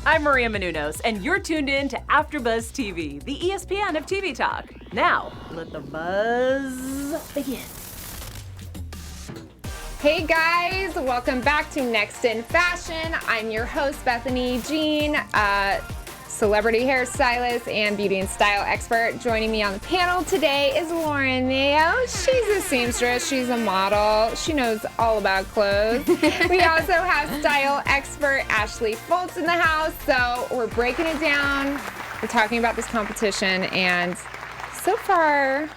I'm Maria Menounos, and you're tuned in to AfterBuzz TV, the ESPN of TV talk. Now, let the buzz begin. Hey guys, welcome back to Next in Fashion. I'm your host, Bethany Jean, celebrity hairstylist and beauty and style expert. Joining me on the panel today is Lauren Mayo. She's a seamstress, she's a model, she knows all about clothes. We also have style expert Ashley Foltz in the house, so we're breaking it down. We're talking about this competition, and so far,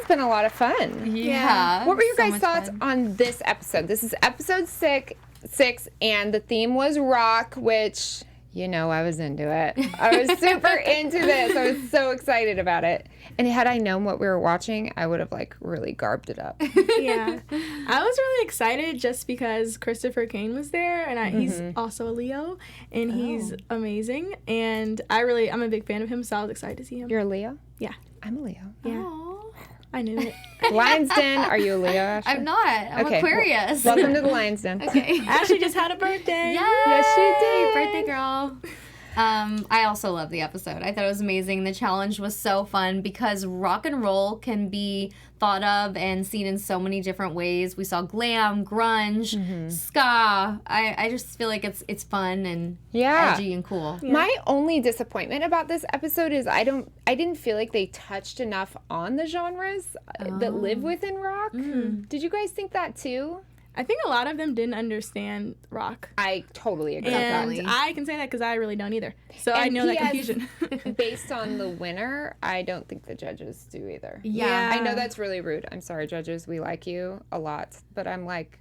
been a lot of fun. Yeah. What were your guys' thoughts on this episode? This is episode six, and the theme was rock, which, you know, I was into it. I was super into this. I was so excited about it. And had I known what we were watching, I would have, like, really garbed it up. Yeah. I was really excited just because Christopher Kane was there, and he's also a Leo, and he's amazing. And I'm a big fan of him, so I was excited to see him. You're a Leo? Yeah. I'm a Leo. Yeah. Aww. I knew it. Lion's Den, are you a Leo, Ashley? I'm not. I'm Aquarius. Welcome to the Lion's Den. Okay. Ashley just had a birthday. Yes, she did. Birthday girl. I also love the episode. I thought it was amazing. The challenge was so fun because rock and roll can be thought of and seen in so many different ways. We saw glam, grunge, ska. I just feel like it's fun and edgy and cool. Yeah. My only disappointment about this episode is I didn't feel like they touched enough on the genres that live within rock. Did you guys think that too? I think a lot of them didn't understand rock. I totally agree with And that. I can say that because I really don't either. So And I know that P.S., confusion. based on the winner, I don't think the judges do either. Yeah. I know that's really rude. I'm sorry, judges. We like you a lot. But I'm like,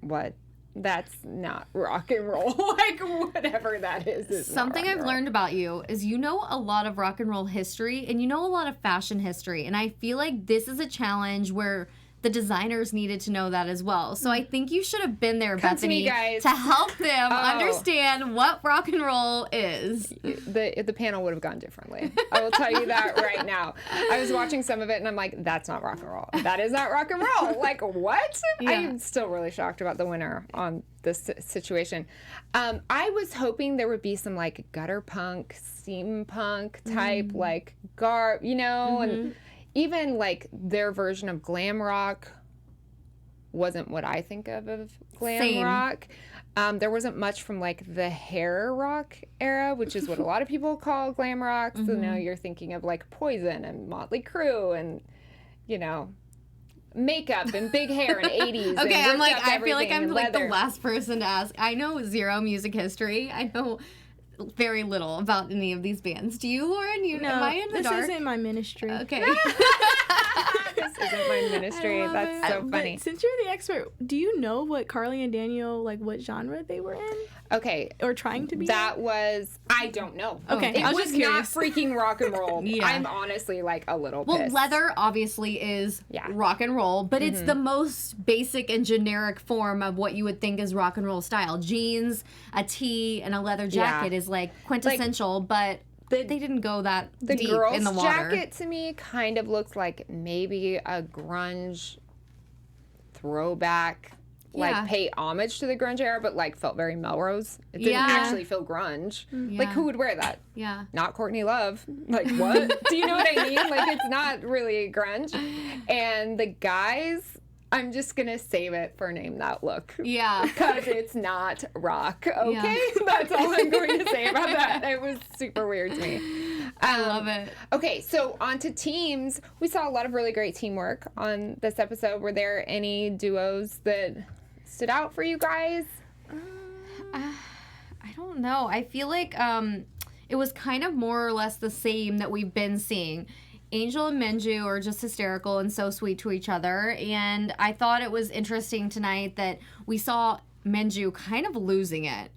what? That's not rock and roll. Like, whatever that is Something not rock I've and roll. learned about you is you know a lot of rock and roll history and you know a lot of fashion history. And I feel like this is a challenge where the designers needed to know that as well. So I think you should have been there, Come Bethany, to me, guys. to help them understand what rock and roll is. The panel would have gone differently. I will tell you that right now. I was watching some of it and I'm like, that's not rock and roll. That is not rock and roll. Like, what? Yeah. I'm still really shocked about the winner on this situation. I was hoping there would be some like gutter punk, steampunk type like garb, you know, and even like their version of glam rock wasn't what I think of glam Same. rock. There wasn't much from like the hair rock era, which is what a lot of people call glam rock. So now you're thinking of like Poison and Motley Crue and, you know, makeup and big hair and 80s. Okay, and I'm like, ripped up I feel like everything I'm and like the leather. last person to ask. I know zero music history. I know very little about any of these bands. Do you, Lauren? Am I in the this dark? isn't my ministry. Okay. This isn't my ministry. love That's it. so funny. But since you're the expert, do you know what Carli and Daniel, like what genre they were in? Okay. Or trying to be That was, I don't know. Okay, It I was was just not curious. freaking rock and roll. Yeah. I'm honestly like a little Well, pissed. leather obviously is rock and roll, but it's the most basic and generic form of what you would think is rock and roll style. Jeans, a tee, and a leather jacket is like quintessential, but they didn't go that The deep girl's in the water. jacket to me kind of looks like maybe a grunge throwback, like pay homage to the grunge era, but like felt very Melrose. It didn't actually feel grunge. Like who would wear that? Yeah. Not Courtney Love. Like what? Do you know what I mean? Like it's not really grunge. And the guys, I'm just gonna save it for Name That Look. Yeah. Because it's not rock, okay? That's all I'm going to say about that. It was super weird to me. I love it. Okay, so on to teams. We saw a lot of really great teamwork on this episode. Were there any duos that stood out for you guys? I don't know. I feel like it was kind of more or less the same that we've been seeing. Angel and Minju are just hysterical and so sweet to each other. And I thought it was interesting tonight that we saw Minju kind of losing it.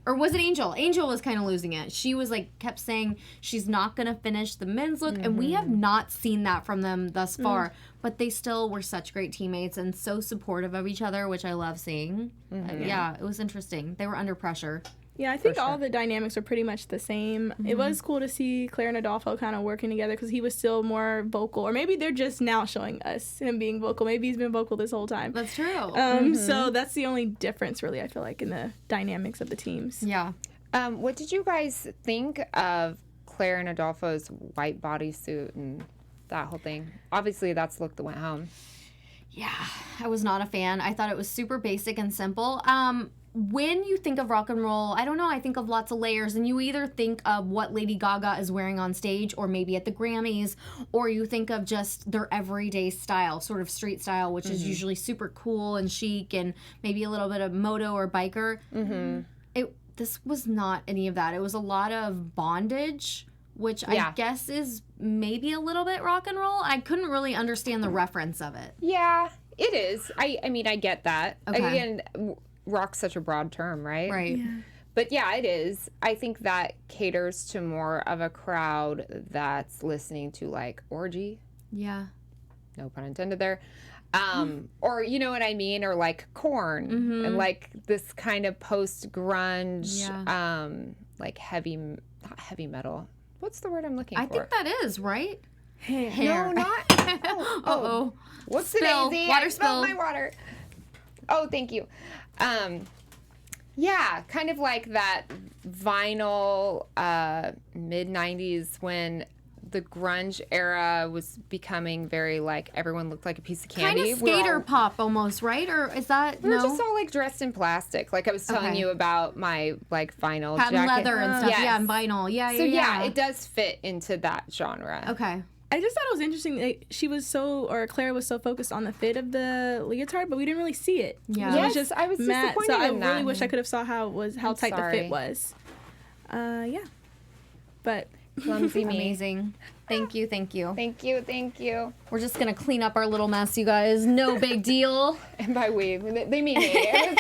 Or was it Angel? Angel was kind of losing it. She was like, kept saying she's not going to finish the men's look. And we have not seen that from them thus far. But they still were such great teammates and so supportive of each other, which I love seeing. Yeah, it was interesting. They were under pressure. Yeah, I think all the dynamics are pretty much the same. It was cool to see Claire and Adolfo kind of working together because he was still more vocal. Or maybe they're just now showing us him being vocal. Maybe he's been vocal this whole time. That's true. So that's the only difference, really, I feel like, in the dynamics of the teams. Yeah. What did you guys think of Claire and Adolfo's white bodysuit and that whole thing? Obviously, that's the look that went home. Yeah, I was not a fan. I thought it was super basic and simple. When you think of rock and roll, I don't know, I think of lots of layers, and you either think of what Lady Gaga is wearing on stage or maybe at the Grammys, or you think of just their everyday style, sort of street style, which is usually super cool and chic and maybe a little bit of moto or biker. This was not any of that. It was a lot of bondage, which I guess is maybe a little bit rock and roll. I couldn't really understand the reference of it. Yeah, it is. I mean, I get that. Okay. Again, rock's such a broad term, right? Right. Yeah. But yeah, it is. I think that caters to more of a crowd that's listening to like Orgy. Yeah. No pun intended there. Or you know what I mean? Or like Korn and like this kind of post-grunge, like not heavy metal. What's the word I'm looking for? I think that is, right? Hair. No, not. Uh-oh. What's Spill. the daisy? Water I spilled spill. my water. Oh, thank you. Yeah, kind of like that vinyl mid-90s when the grunge era was becoming very like everyone looked like a piece of candy. Kind of skater pop almost, right? Or is that We were no? just all like dressed in plastic. Like I was telling Okay. you about my like vinyl Patent jacket. leather and stuff. Yes. Yeah, and vinyl. Yeah, So yeah. it does fit into that genre. Okay. I just thought it was interesting that Claire was so focused on the fit of the leotard, but we didn't really see it. Yeah. It Yes, was just I was matte, disappointed so I in that. really wish I could have saw how tight the sorry. fit was. Yeah. But Clumsy me. Amazing. Thank you. Thank you. Thank you. We're just gonna clean up our little mess, you guys. No big deal. And by we, they mean me. It was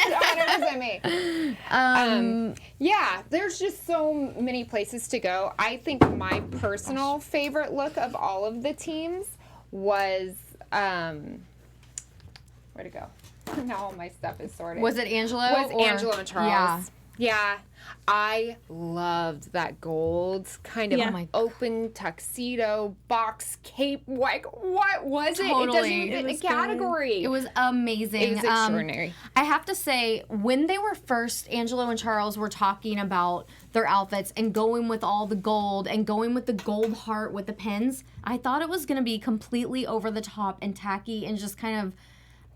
100% me. Yeah, there's just so many places to go. I think my personal favorite look of all of the teams was where'd it go? Now all my stuff is sorted. Was it Angelo? Angelo and Charles. Yeah. Yeah, I loved that gold kind of Yeah. Oh my open tuxedo box cape. Like, what was it? It doesn't Totally. even fit It in a was good. category. It was amazing. It was extraordinary. I have to say, when they were first, Angelo and Charles were talking about their outfits and going with all the gold and going with the gold heart with the pins, I thought it was going to be completely over the top and tacky and just kind of,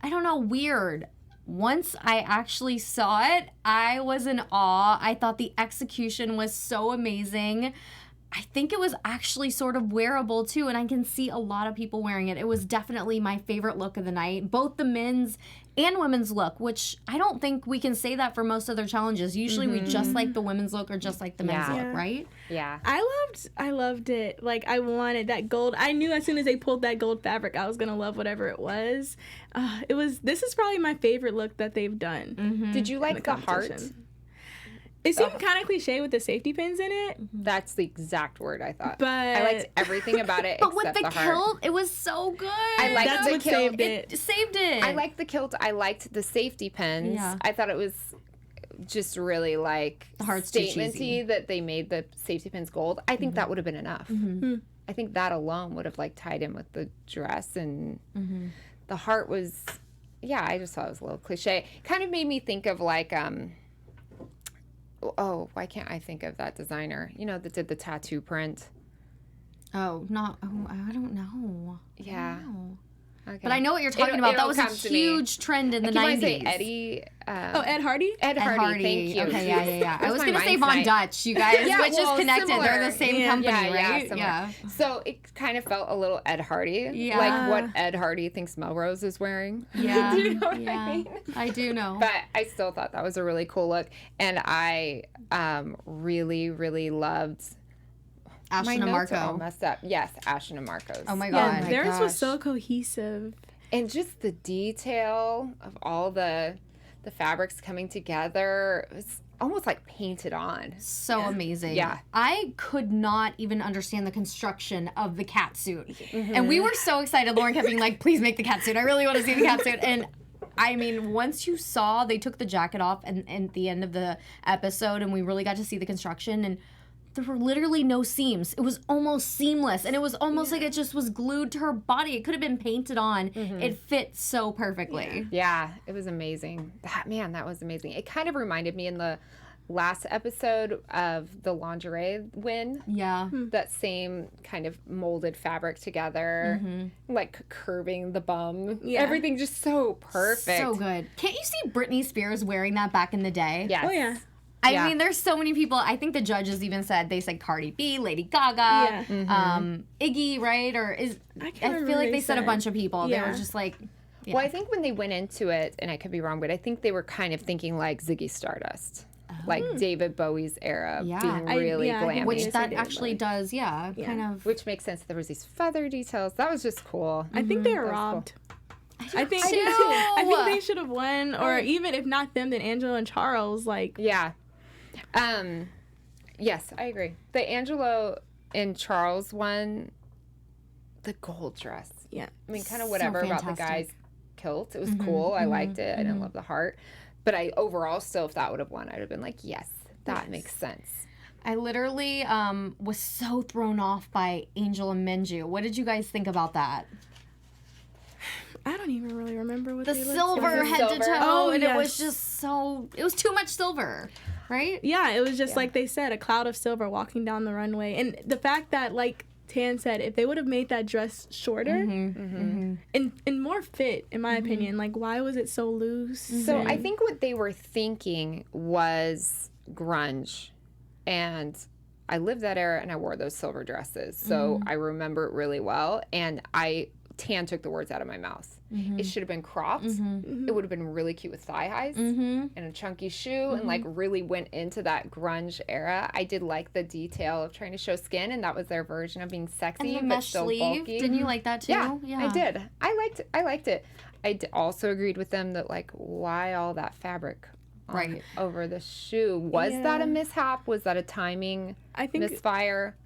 I don't know, weird. Once I actually saw it, I was in awe. I thought the execution was so amazing. I think it was actually sort of wearable too, and I can see a lot of people wearing it. It was definitely my favorite look of the night, both the men's and women's look, which I don't think we can say that for most other challenges. Usually we just like the women's look or just like the men's Yeah. look, right? Yeah. I loved it. Like I wanted that gold. I knew as soon as they pulled that gold fabric, I was gonna love whatever it was. This is probably my favorite look that they've done. Did you in like the heart? competition. It seemed kind of cliche with the safety pins in it, That's the exact word I thought. but I liked everything about it But with except the the heart. kilt, it was so good. I liked that's the what kilt. saved it. It saved it. I liked the kilt. I liked the safety pins. Yeah. I thought it was just really like The heart's too statementy cheesy. that they made the safety pins gold. I think that would have been enough. I think that alone would have like tied in with the dress, and the heart was, yeah, I just thought it was a little cliche. Kind of made me think of like why can't I think of that designer? You know, that did the tattoo print. I don't know. Yeah. No. Okay. But I know what you're talking It'll- about. That it'll was a come to me. huge trend in the Can I 90s. say Eddie? Ed Hardy. Ed Hardy. Thank you. Okay, yeah. I Where's was my going to say mind Von tonight? Dutch, you guys, Yeah, which well, is connected. similar. They're the same company, right? similar. So it kind of felt a little Ed Hardy. Yeah. Like what Ed Hardy thinks Melrose is wearing. Yeah. Do you know what yeah. I mean? I do know. But I still thought that was a really cool look. And I really, really loved... My Ashton and notes are all Marco. messed up. Yes, Ashton and Marcos. Oh my Yeah, God. theirs was gosh. so cohesive. And just the detail of all the fabrics coming together, it was almost like painted on. So amazing. Yeah. I could not even understand the construction of the cat suit. And we were so excited. Lauren kept being like, please make the cat suit. I really want to see the cat suit. And I mean, once you saw, they took the jacket off and at the end of the episode, and we really got to see the construction, and there were literally no seams. It was almost seamless, and it was almost like it just was glued to her body. It could have been painted on. It fit so perfectly. Yeah, it was amazing. That was amazing. It kind of reminded me in the last episode of the lingerie win. Yeah. That same kind of molded fabric together, like curving the bum. Yeah. Everything just so perfect. So good. Can't you see Britney Spears wearing that back in the day? Yes. Oh, yeah. I mean, there's so many people. I think the judges even said, they said Cardi B, Lady Gaga, Iggy, right? Or I feel like they said a bunch of people. Yeah. They were just like, Well, I think when they went into it, and I could be wrong, but I think they were kind of thinking like Ziggy Stardust. Like David Bowie's era being really glammy. which that actually does, kind of. Which makes sense. There was these feather details. That was just cool. I think they were robbed. I think they should have won, or even if not them, then Angelo and Charles. Like, yeah. Yes, I agree. The Angelo and Charles one, the gold dress. yeah, I mean, kind of whatever about the guy's kilt. It was cool. I liked it. I didn't love the heart. But I overall, still, if that would have won, I'd have been like, yes, that makes sense. I literally was so thrown off by Angel and Minju. What did you guys think about that? I don't even really remember what The they looked silver like. head to toe, Oh, and yes. it was just so, it was too much silver, right? Yeah, it was just like they said, a cloud of silver walking down the runway. And the fact that, like Tan said, if they would have made that dress shorter and more fit, in my opinion, like, why was it so loose? So I think what they were thinking was grunge. And I lived that era and I wore those silver dresses. So I remember it really well. And Tan took the words out of my mouth. It should have been cropped. It would have been really cute with thigh highs and a chunky shoe and like really went into that grunge era. I did like the detail of trying to show skin, and that was their version of being sexy, And the but mesh still sleeve, bulky. didn't you like that too? Yeah, I did. I liked it. I also agreed with them that like, why all that fabric over the shoe? Was that a mishap? Was that a timing misfire?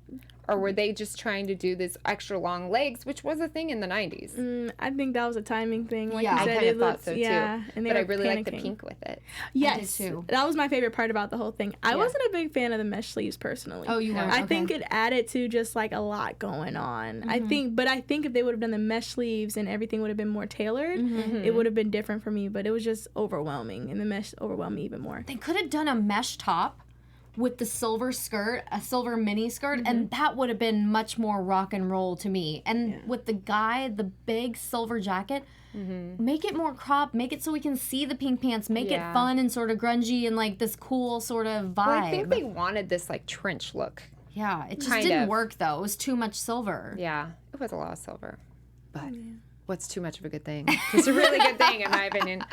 Or were they just trying to do this extra long legs, which was a thing in the 90s? I think that was a timing thing. Like I you said, kind of thought so too. And but I really liked the pink with it. Yes, too. That was my favorite part about the whole thing. I wasn't a big fan of the mesh sleeves personally. Oh, you weren't? I think it added to just like a lot going on. I think if they would have done the mesh sleeves and everything would have been more tailored, it would have been different for me. But it was just overwhelming, and the mesh overwhelmed me even more. They could have done a mesh top with the silver skirt, a silver mini skirt, and that would have been much more rock and roll to me. And with the guy, the big silver jacket, make it more cropped, make it so we can see the pink pants, make it fun and sort of grungy and like this cool sort of vibe. Well, I think they wanted this like trench look. Yeah, it just didn't work though. It was too much silver. Yeah, it was a lot of silver. But what's too much of a good thing? It's a really good thing in my opinion.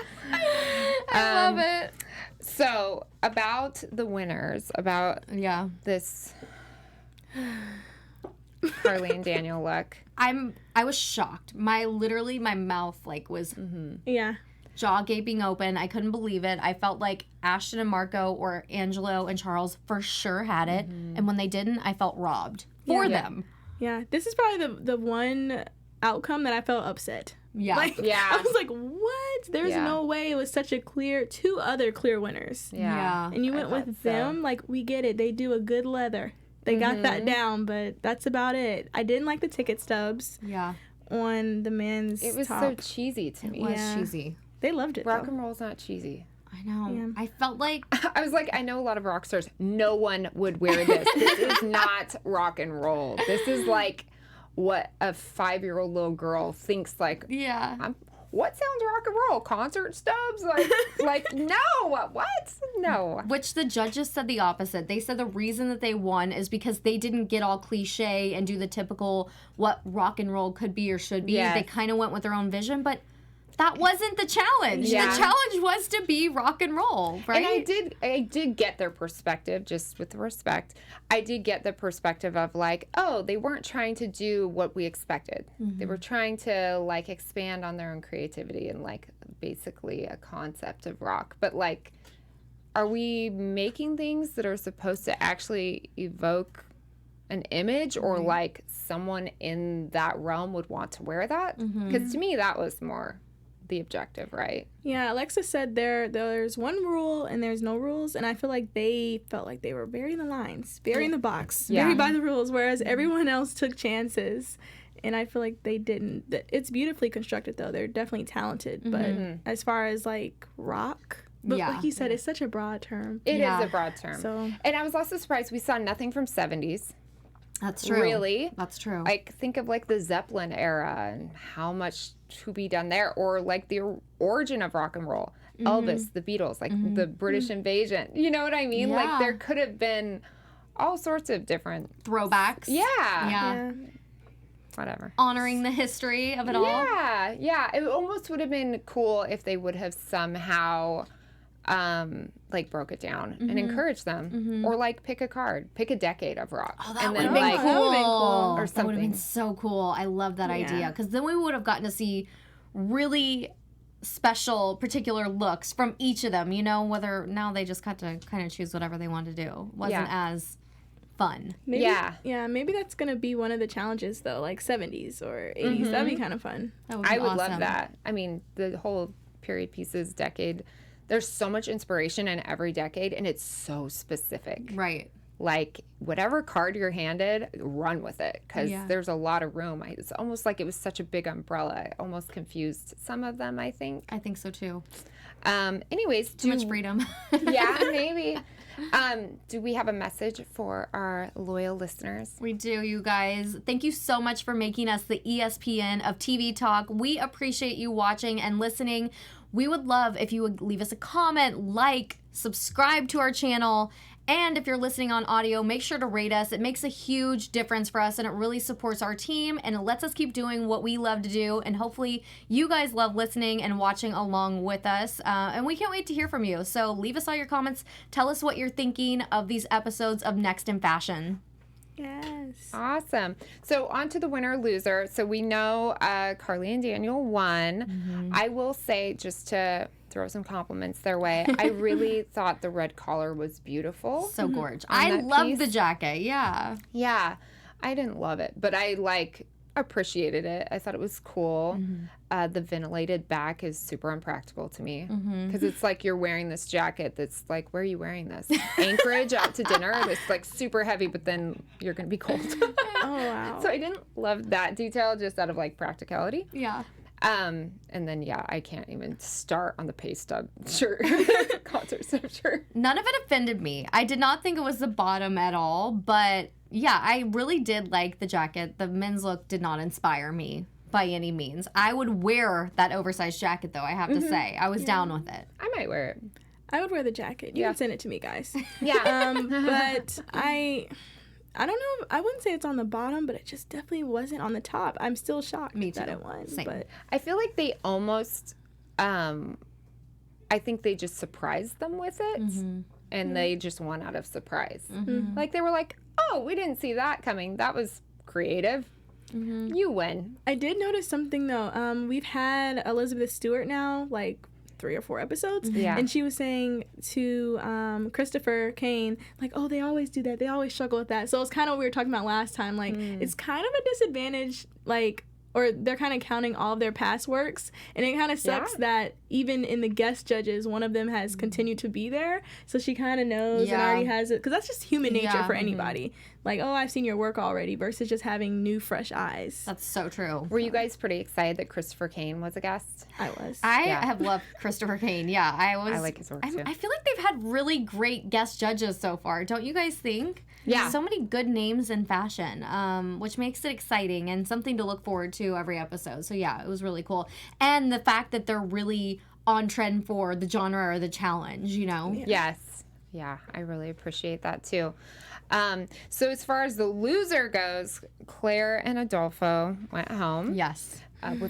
I love it. So, about the winners, about this Carli and Daniel look. I was shocked. My mouth like was jaw gaping open. I couldn't believe it. I felt like Ashton and Marco or Angelo and Charles for sure had it, and when they didn't, I felt robbed for them. Yeah, this is probably the one outcome that I felt upset. Yeah. I was like, what? There's no way it was such a two other clear winners. Yeah. And you went with them, like, we get it. They do a good leather. They got that down, but that's about it. I didn't like the ticket stubs on the men's It was top. so cheesy to me. It was cheesy. They loved it, Rock though. and roll's not cheesy. I know. I felt like I was like, I know a lot of rock stars. No one would wear this. This is not rock and roll. This is like what a 5-year-old little girl thinks like, what sounds rock and roll? Concert stubs? Like no, what? No. Which the judges said the opposite. They said the reason that they won is because they didn't get all cliche and do the typical what rock and roll could be or should be. Yes. They kind of went with their own vision, but that wasn't the challenge. Yeah. The challenge was to be rock and roll, right? And I did get their perspective, just with respect. I did get the perspective of like, oh, they weren't trying to do what we expected. They were trying to like expand on their own creativity and like basically a concept of rock. But like, are we making things that are supposed to actually evoke an image or like someone in that realm would want to wear that? Because to me, that was more the objective, right? Yeah, Alexa said there's one rule and there's no rules, and I feel like they felt like they were burying the lines, burying the box, very by the rules, whereas everyone else took chances, and I feel like they didn't. It's beautifully constructed, though. They're definitely talented, but as far as like rock, But Yeah. like you said, it's such a broad term. It Yeah. is a broad term. So- And I was also surprised we saw nothing from 70s. That's true. Really? That's true. Like, think of like the Zeppelin era and how much to be done there, or like the origin of rock and roll, Elvis, the Beatles, like the British invasion. You know what I mean? Yeah. Like, there could have been all sorts of different, Throwbacks. yeah, Yeah. whatever. Honoring the history of it all. Yeah, yeah. It almost would have been cool if they would have somehow like broke it down and encouraged them, or like pick a card, pick a decade of rock, Oh, that and would then have been like that would've been cool. cool. or That would have been something. so cool. I love that idea Yeah. because then we would have gotten to see really special, particular looks from each of them. You know, whether now they just got to kind of choose whatever they wanted to do. Wasn't as fun. Maybe, Yeah. Yeah, maybe that's going to be one of the challenges, though, like 70s or 80s. That'd be kind of fun. That would be I would awesome. love that. I mean, the whole period pieces decade. There's so much inspiration in every decade, and it's so specific. Right. Like, whatever card you're handed, run with it, because Yeah. there's a lot of room. It's almost like it was such a big umbrella. I almost confused some of them, I think. I think so too. Anyways, Too much freedom. yeah, maybe. Do we have a message for our loyal listeners? We do, you guys. Thank you so much for making us the ESPN of TV talk. We appreciate you watching and listening. We would love if you would leave us a comment, like, subscribe to our channel, and if you're listening on audio, make sure to rate us. It makes a huge difference for us, and it really supports our team, and it lets us keep doing what we love to do, and hopefully you guys love listening and watching along with us, and we can't wait to hear from you. So leave us all your comments. Tell us what you're thinking of these episodes of Next in Fashion. Yes. Awesome. So on to the winner loser. So we know Carli and Daniel won. I will say, just to throw some compliments their way, I really thought the red collar was beautiful. So gorgeous. On I that love piece. the jacket. Yeah. Yeah, I didn't love it, but I appreciated it. I thought it was cool. The ventilated back is super impractical to me, because it's like you're wearing this jacket that's like, where are you wearing this? Anchorage out to dinner. It's like super heavy, but then you're gonna be cold. Oh, wow. So I didn't love that detail, just out of like practicality. Yeah. And then I can't even start on the paste stub shirt, concert stub shirt. None of it offended me. I did not think it was the bottom at all, but yeah, I really did like the jacket. The men's look did not inspire me by any means. I would wear that oversized jacket, though, I have to say. I was down with it. I might wear it. I would wear the jacket. You Yeah. can send it to me, guys. Yeah. But I don't know. I wouldn't say it's on the bottom, but it just definitely wasn't on the top. I'm still shocked Me that too. it won. Same. But I feel like they almost, I think they just surprised them with it, and they just won out of surprise. Like, they were like, oh, we didn't see that coming. That was creative. You win. I did notice something though. We've had Elizabeth Stewart now, like 3 or 4 episodes. Yeah. And she was saying to Christopher Kane, like, oh, they always do that. They always struggle with that. So it's kind of what we were talking about last time. Like, it's kind of a disadvantage, like, or they're kind of counting all of their past works. And it kind of sucks that even in the guest judges, one of them has continued to be there. So she kind of knows and Yeah. already has it. Because that's just human nature Yeah. for anybody. Like, oh, I've seen your work already versus just having new, fresh eyes. That's so true. Were you guys pretty excited that Christopher Kane was a guest? I was. I Yeah. have loved Christopher Kane. Yeah, I like his work, too. I feel like they've had really great guest judges so far. Don't you guys think? Yeah. So many good names in fashion, which makes it exciting and something to look forward to every episode. So yeah, it was really cool. And the fact that they're really on trend for the genre or the challenge, you know? Yes. Yeah, I really appreciate that too. So as far as the loser goes, Claire and Adolfo went home. Yes.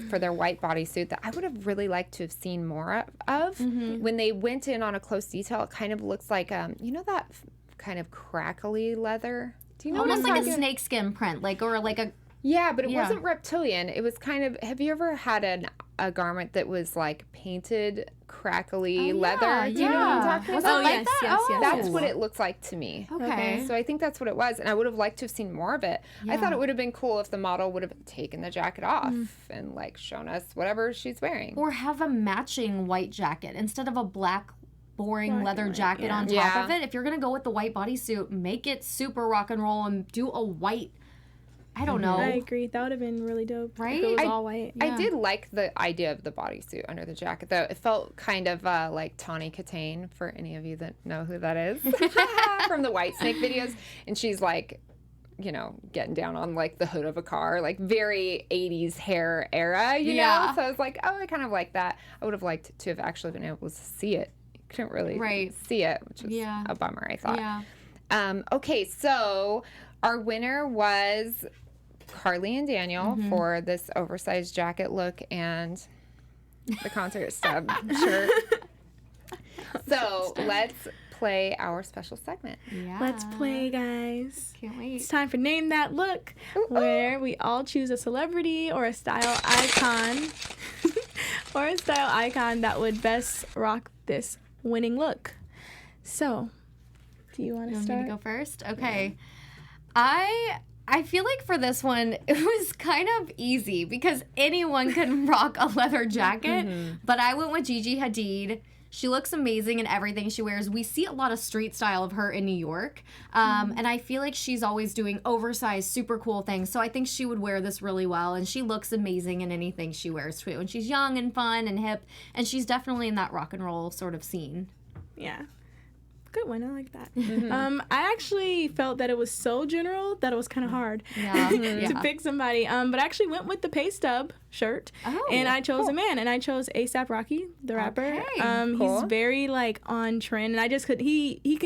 For their white bodysuit that I would have really liked to have seen more of. When they went in on a close detail, it kind of looks like, you know, that kind of crackly leather? Do you know Almost what I'm like a talking- snakeskin print, like, or like a, Yeah, but it Yeah. wasn't reptilian. It was kind of, have you ever had a garment that was like painted crackly leather? Do you know what I'm talking Was about? it like yes, that? yes, Oh. yes, That's what it looks like to me. Okay. So I think that's what it was, and I would have liked to have seen more of it. I thought it would have been cool if the model would have taken the jacket off and like shown us whatever she's wearing. Or have a matching white jacket instead of a black boring Black leather and white, jacket yeah. on top Yeah. of it. If you're gonna go with the white bodysuit, make it super rock and roll and do a white I don't know. I agree. That would have been really dope. Right? If it was all white. I did like the idea of the bodysuit under the jacket, though. It felt kind of like Tawny Katane, for any of you that know who that is, from the Whitesnake videos. And she's like, you know, getting down on like the hood of a car, like very 80s hair era, you know? So I was like, oh, I kind of like that. I would have liked to have actually been able to see it. Couldn't really see it, which was a bummer, I thought. Yeah. Okay, so our winner was Carli and Daniel for this oversized jacket look and the concert stub shirt. So let's play our special segment. Yeah. Let's play, guys. Can't wait. It's time for Name That Look, where we all choose a celebrity or a style icon that would best rock this winning look. So, do you want to start? Want me to go first? Okay. I feel like for this one, it was kind of easy because anyone can rock a leather jacket, but I went with Gigi Hadid. She looks amazing in everything she wears. We see a lot of street style of her in New York, and I feel like she's always doing oversized, super cool things, so I think she would wear this really well, and she looks amazing in anything she wears too, and she's young and fun and hip, and she's definitely in that rock and roll sort of scene. Yeah. Good one. I like that. I actually felt that it was so general that it was kind of hard to pick somebody. But I actually went with the pay stub shirt, and I chose a man, and I chose A$AP Rocky, the rapper. He's very like on trend, and I just could. He's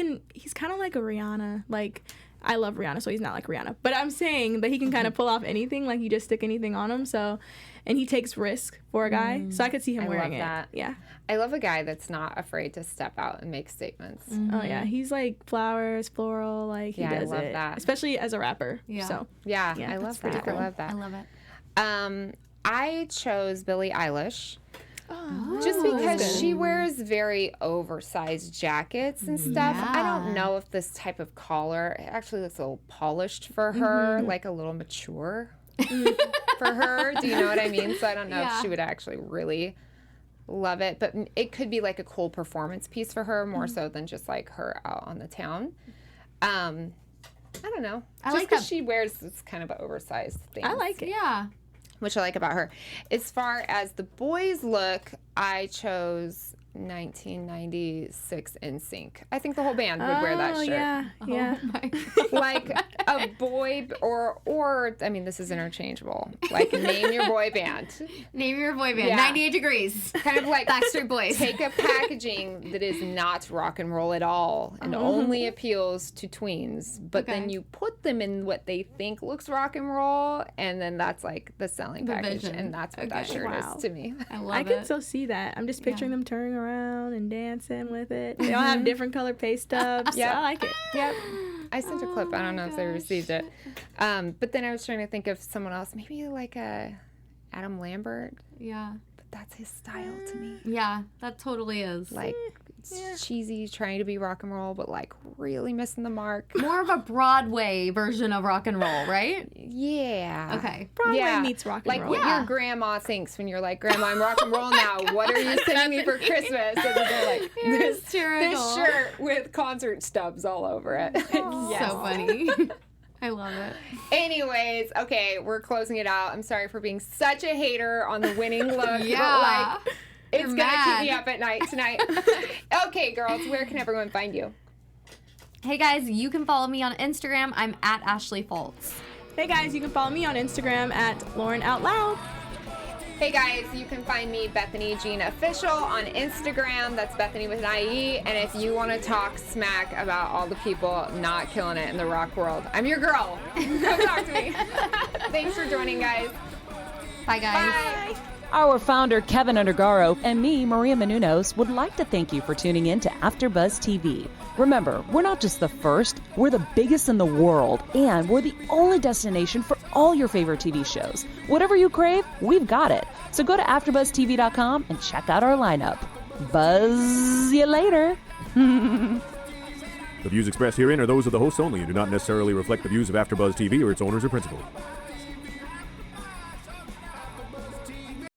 kind of like a Rihanna. Like, I love Rihanna, so he's not like Rihanna. But I'm saying that he can kind of pull off anything. Like, you just stick anything on him. So. And he takes risk for a guy, so I could see him wearing it. Yeah, I love a guy that's not afraid to step out and make statements. Oh yeah, he's like flowers, floral, like he does I love it. that. Especially as a rapper. Yeah, so I love that. Cool. I love that. I love it. I chose Billie Eilish. Just because she wears very oversized jackets and stuff. I don't know if this type of collar, it actually looks a little polished for her, like a little mature. For her, do you know what I mean? So I don't know if she would actually really love it, but it could be like a cool performance piece for her more so than just like her out on the town. I don't know. I just like because that. she wears this kind of an oversized thing. I like it. Yeah. Which I like about her. As far as the boys look, I chose 1996 NSYNC. I think the whole band would wear that shirt. Yeah. Like a boy or I mean, this is interchangeable. Like, name your boy band. Name your boy band. Yeah. 98 Degrees. Kind of like Backstreet Boys. Take a packaging that is not rock and roll at all and only appeals to tweens, but then you put them in what they think looks rock and roll, and then that's like the selling package, vision. and that's what that shirt is to me. I love I can so see that. I'm just picturing them turning around and dancing with it. They all have different color pay stubs. Yeah, I like it. Yep. I sent a clip. I don't know if they received it. But then I was trying to think of someone else, maybe like a Adam Lambert. Yeah. But that's his style to me. Yeah, that totally is. Like, cheesy, trying to be rock and roll, but like really missing the mark. More of a Broadway version of rock and roll, right? Yeah. Okay. Broadway meets rock and like roll. what your grandma thinks when you're like, Grandma, I'm rock and roll now. What are you sending me for Christmas? And they're like, this shirt with concert stubs all over it. So funny. I love it. Anyways, okay, we're closing it out. I'm sorry for being such a hater on the winning look. But like, it's going to keep me up at night tonight. Okay, girls, where can everyone find you? Hey, guys, you can follow me on Instagram. I'm at Ashley Foltz. Hey, guys, you can follow me on Instagram at LaurenOutLoud. Hey, guys, you can find me, Bethany Jean Official, on Instagram. That's Bethany with an IE. And if you want to talk smack about all the people not killing it in the rock world, I'm your girl. Come talk to me. Thanks for joining, guys. Bye, guys. Bye. Our founder, Keven Undergaro, and me, Maria Menounos, would like to thank you for tuning in to AfterBuzz TV. Remember, we're not just the first, we're the biggest in the world, and we're the only destination for all your favorite TV shows. Whatever you crave, we've got it. So go to AfterBuzzTV.com and check out our lineup. Buzz you later. The views expressed herein are those of the hosts only and do not necessarily reflect the views of AfterBuzz TV or its owners or principals.